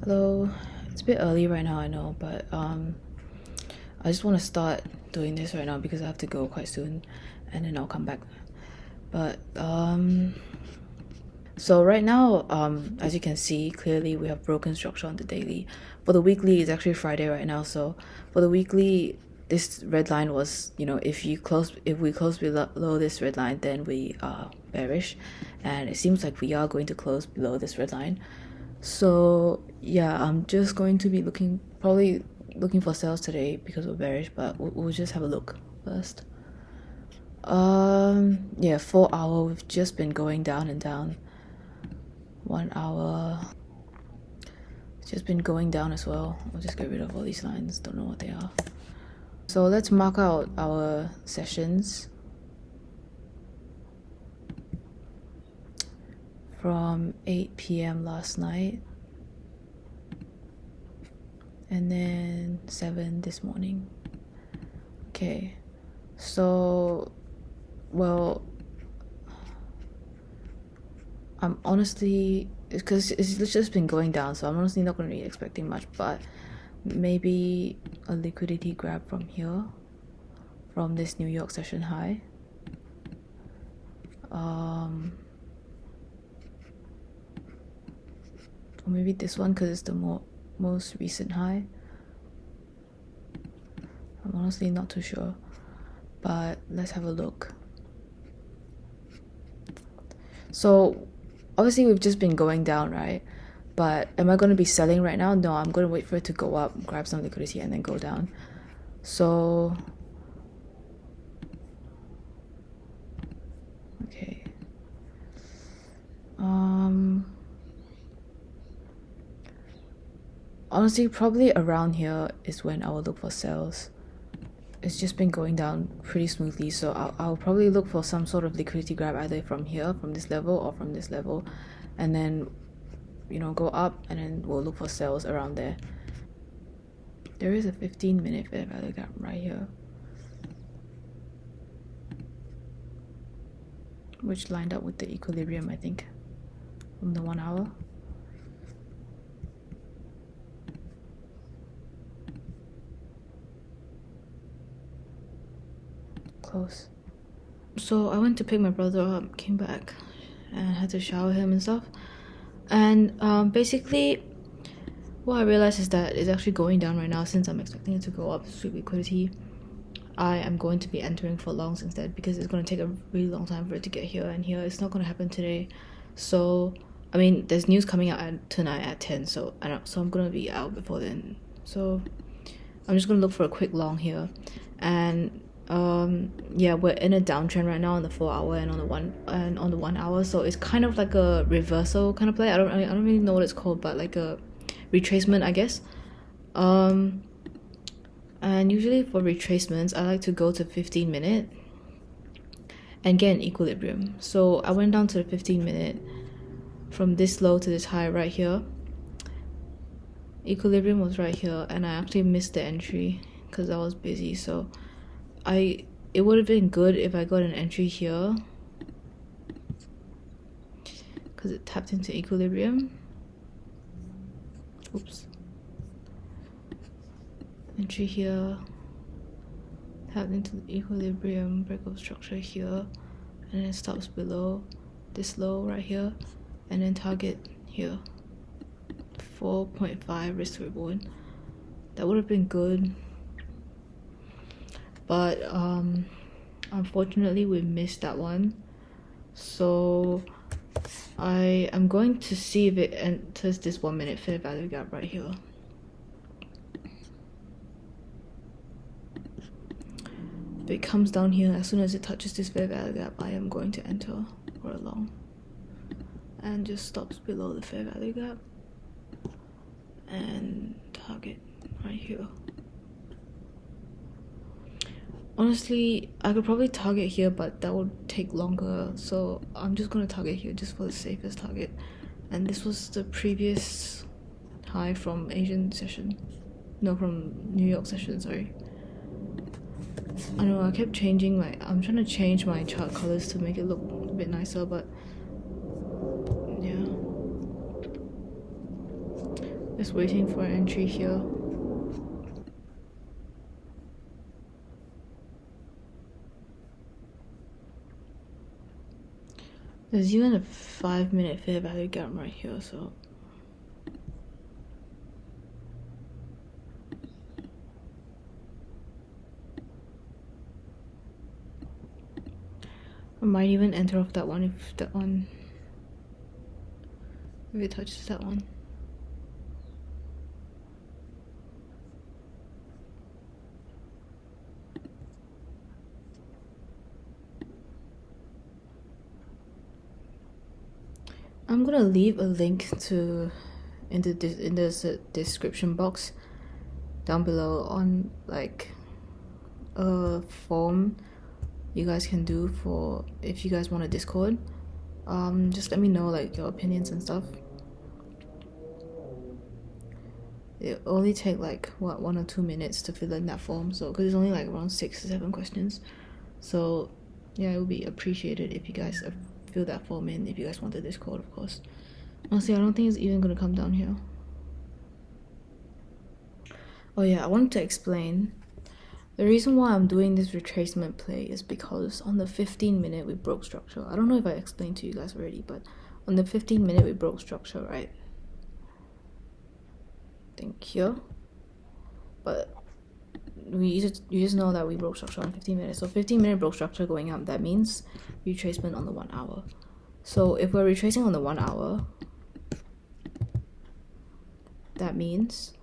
Hello, it's a bit early right now, I know, but I just want to start doing this right now because I have to go quite soon, and then I'll come back. But so right now, as you can see clearly, we have broken structure on the daily. For the weekly, it's actually Friday right now, so for the weekly, this red line was, if we close below this red line, then we are bearish, and it seems like we are going to close below this red line. So yeah, I'm just going to be probably looking for sales today because we're bearish, but we'll just have a look first. Yeah, 4 hour, we've just been going down and down. 1 hour, it's just been going down as well. I'll just get rid of all these lines, don't know what they are. So let's mark out our sessions from 8 p.m. last night and then 7 this morning. Okay, so well, I'm honestly, because it's just been going down, so I'm honestly not going to be expecting much, but maybe a liquidity grab from here, from this New York session high. Or maybe this one because it's the most recent high. I'm honestly not too sure, but let's have a look. So obviously we've just been going down, right? But am I going to be selling right now? No, I'm going to wait for it to go up, grab some liquidity, and then go down. So okay, honestly probably around here is when I will look for sales. It's just been going down pretty smoothly, so I'll probably look for some sort of liquidity grab either from here, from this level, or from this level, and then go up, and then we'll look for sales around there. There is a 15-minute fair value gap right here, which lined up with the equilibrium, I think, from the 1 hour. Close. So I went to pick my brother up, came back, and had to shower him and stuff. And basically, what I realized is that it's actually going down right now. Since I'm expecting it to go up, sweep liquidity, I am going to be entering for longs instead because it's going to take a really long time for it to get here and here. It's not going to happen today. So I mean, there's news coming out tonight at 10, so I'm going to be out before then. So I'm just going to look for a quick long here. And yeah, we're in a downtrend right now on the 4 hour and on the 1 hour, so it's kind of like a reversal kind of play. I don't really know what it's called, but like a retracement, I guess. And usually for retracements, I like to go to 15-minute and get an equilibrium. So I went down to the 15-minute from this low to this high right here. Equilibrium was right here, and I actually missed the entry because I was busy. So it would have been good if I got an entry here because it tapped into equilibrium. Oops. Entry here, tapped into the equilibrium, break of structure here, and then stops below this low right here, and then target here. 4.5 risk to reward. That would have been good, but unfortunately we missed that one. So I am going to see if it enters this 1 minute fair value gap right here. If it comes down here, as soon as it touches this fair value gap, I am going to enter for a long, and just stops below the fair value gap and target right here. Honestly, I could probably target here, but that would take longer, so I'm just gonna target here just for the safest target. And this was the previous high from Asian session, no, from New York session, sorry. I know I kept changing I'm trying to change my chart colors to make it look a bit nicer, but yeah, Just waiting for an entry here. There's even a 5-minute fair value gap right here, so I might even enter off that one if it touches that one. I'm gonna leave a link in the description box down below on like a form you guys can do for if you guys want a Discord. Just let me know like your opinions and stuff. It only take like 1 or 2 minutes to fill in that form, so because it's only like around 6 to 7 questions. So yeah, it would be appreciated if you guys fill that form in if you guys want the Discord, of course. Honestly, I don't think it's even gonna come down here. Oh yeah, I wanted to explain. The reason why I'm doing this retracement play is because on the 15-minute we broke structure. I don't know if I explained to you guys already, but on the 15-minute we broke structure, right? I think here. But you just know that we broke structure on 15 minutes. So 15-minute broke structure going up, that means retracement on the 1 hour. So if we're retracing on the 1 hour, that means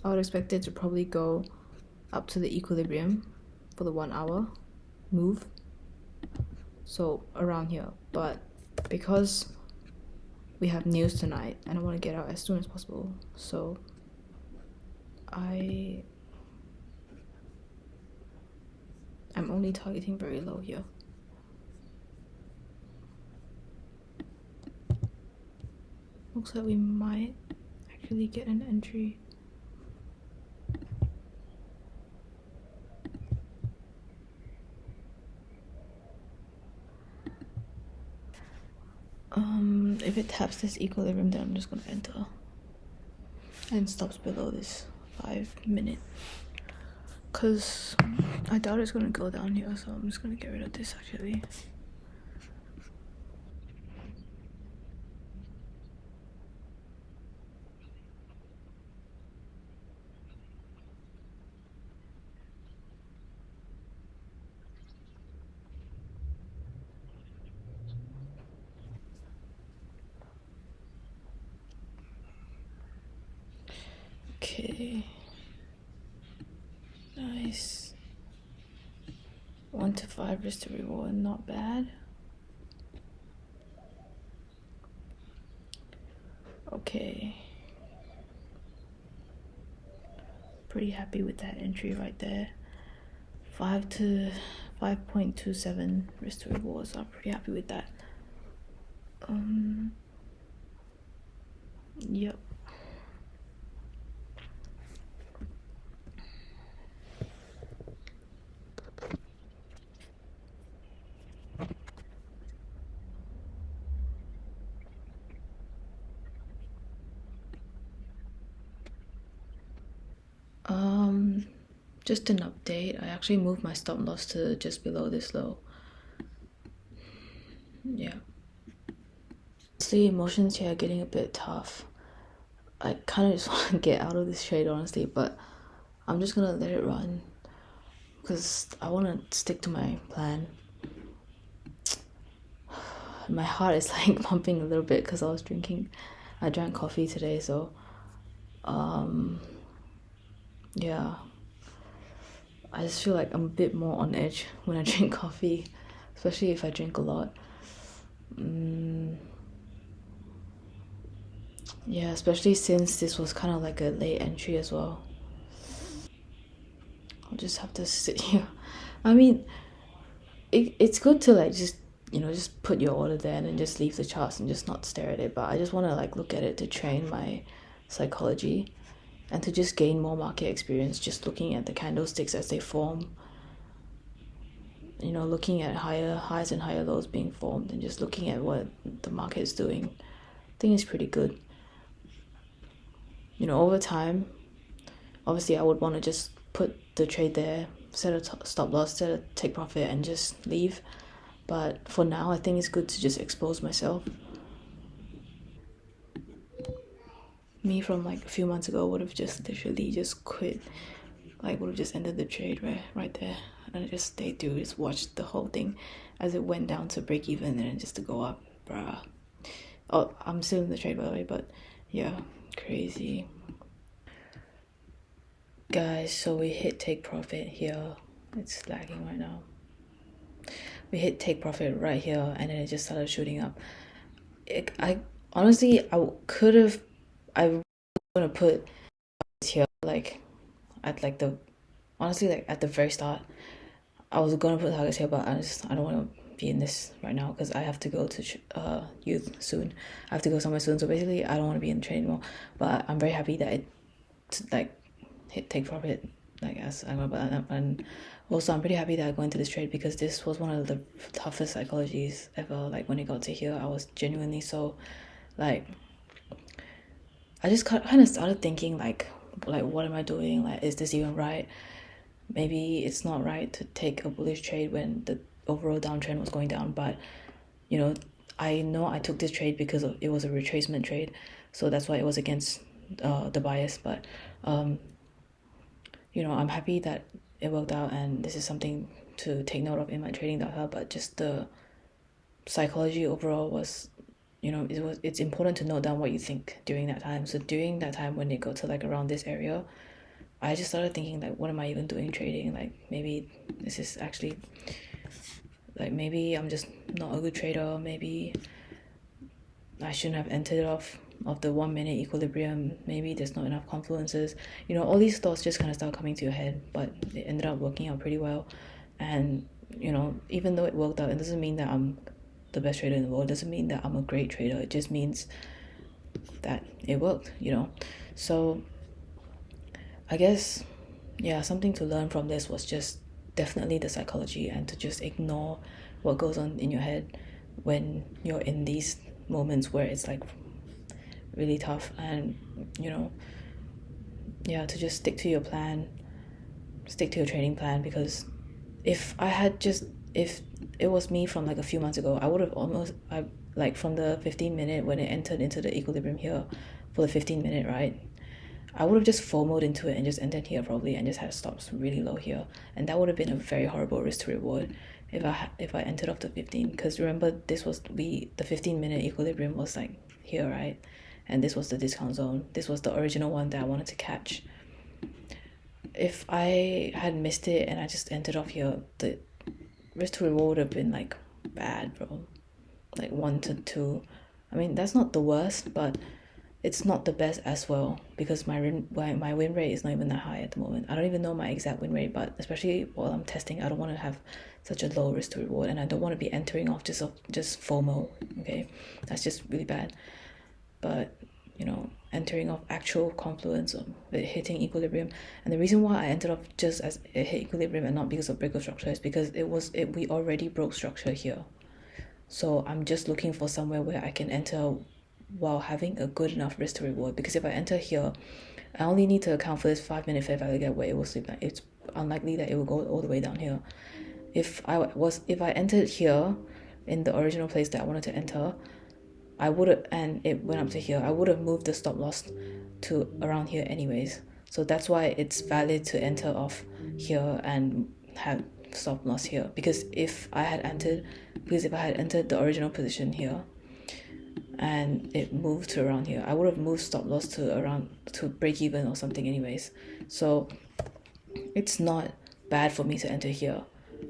I would expect it to probably go up to the equilibrium for the 1 hour move. So around here. But because we have news tonight and I want to get out as soon as possible, so I'm only targeting very low here. Looks like we might actually get an entry. If it taps this equilibrium, then I'm just gonna enter and stops below this 5-minute, because I doubt it's gonna go down here, so I'm just gonna get rid of this actually. Okay, nice. 1 to 5 risk to reward, not bad. Okay, pretty happy with that entry right there. 5 to 5.27 risk to reward, so I'm pretty happy with that. Yep. Just an update. I actually moved my stop loss to just below this low. Yeah. The emotions here are getting a bit tough. I kind of just want to get out of this trade, honestly, but I'm just gonna let it run because I want to stick to my plan. My heart is like pumping a little bit because I drank coffee today, so yeah, I just feel like I'm a bit more on edge when I drink coffee, especially if I drink a lot. Yeah, especially since this was kind of like a late entry as well. I'll just have to sit here. I mean, it's good to like just just put your order there and then just leave the charts and just not stare at it, but I just want to like look at it to train my psychology and to just gain more market experience, just looking at the candlesticks as they form, looking at higher highs and higher lows being formed and just looking at what the market is doing think it's pretty good. Over time, obviously I would want to just put the trade there, set a stop loss, set a take profit, and just leave. But for now, I think it's good to just expose myself. Me from like a few months ago would have just literally just quit. Like would have just ended the trade right there, and I just stayed through, just watched the whole thing as it went down to break even and then just to go up, bruh. Oh, I'm still in the trade by the way, but yeah, crazy. Guys, so we hit take profit here. It's lagging right now. We hit take profit right here, and then it just started shooting up. I honestly, I could have, I was gonna put here like at like the, honestly like at the very start, I was gonna put targets here, but I don't want to be in this right now because I have to go to youth soon. I have to go somewhere soon, so basically I don't want to be in the trade anymore. But I'm very happy that it like hit take profit, like as I remember, and also I'm pretty happy that I go into this trade because this was one of the toughest psychologies ever. Like when it got to here, I was genuinely so like, I just kind of started thinking like what am I doing? Like, is this even right? Maybe it's not right to take a bullish trade when the overall downtrend was going down, but I know I took this trade because it was a retracement trade, so that's why it was against the bias. But I'm happy that it worked out, and this is something to take note of in my trading data. But just the psychology overall was, it's important to note down what you think during that time. So during that time when it got to like around this area, I just started thinking like, what am I even doing trading? Like maybe this is actually, like maybe I'm just not a good trader. Maybe I shouldn't have entered off of the 1 minute equilibrium. Maybe there's not enough confluences. All these thoughts just kind of start coming to your head, but it ended up working out pretty well. And even though it worked out, it doesn't mean that I'm the best trader in the world. It doesn't mean that I'm a great trader. It just means that it worked. So I guess, yeah, something to learn from this was just definitely the psychology, and to just ignore what goes on in your head when you're in these moments where it's like really tough. And yeah, to just stick to your plan, stick to your trading plan. Because if it was me from like a few months ago, I would have like from the 15 minute when it entered into the equilibrium here for the 15 minute, right? I would have just FOMO'd into it and just ended here probably, and just had stops really low here, and that would have been a very horrible risk to reward if I entered off the 15. Because remember, the 15 minute equilibrium was like here, right? And this was the discount zone. This was the original one that I wanted to catch. If I had missed it and I just entered off here, the risk to reward would have been like bad, bro. Like 1 to 2. I mean, that's not the worst, but it's not the best as well, because my win rate is not even that high at the moment. I don't even know my exact win rate, but especially while I'm testing, I don't want to have such a low risk to reward, and I don't want to be entering off just FOMO. Okay, that's just really bad. But entering off actual confluence of it hitting equilibrium, and the reason why I entered off just as it hit equilibrium and not because of break of structure is because we already broke structure here. So I'm just looking for somewhere where I can enter while having a good enough risk to reward. Because if I enter here, I only need to account for this 5 minute fair value gap where it will sleep. Like, it's unlikely that it will go all the way down here. If I entered here in the original place that I wanted to enter, I would have, and it went up to here, I would have moved the stop loss to around here anyways. So that's why it's valid to enter off here and have stop loss here. Because if I had entered the original position here and it moved to around here, I would have moved stop loss to around to break even or something anyways. So it's not bad for me to enter here,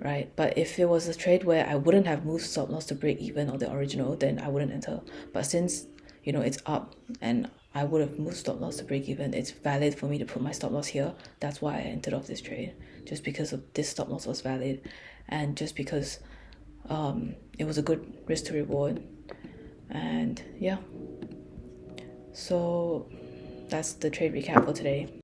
right? But if it was a trade where I wouldn't have moved stop loss to break even or the original, then I wouldn't enter. But since it's up and I would have moved stop loss to break even, it's valid for me to put my stop loss here. That's why I entered off this trade, just because of this stop loss was valid, and just because it was a good risk to reward. And yeah, so that's the trade recap for today.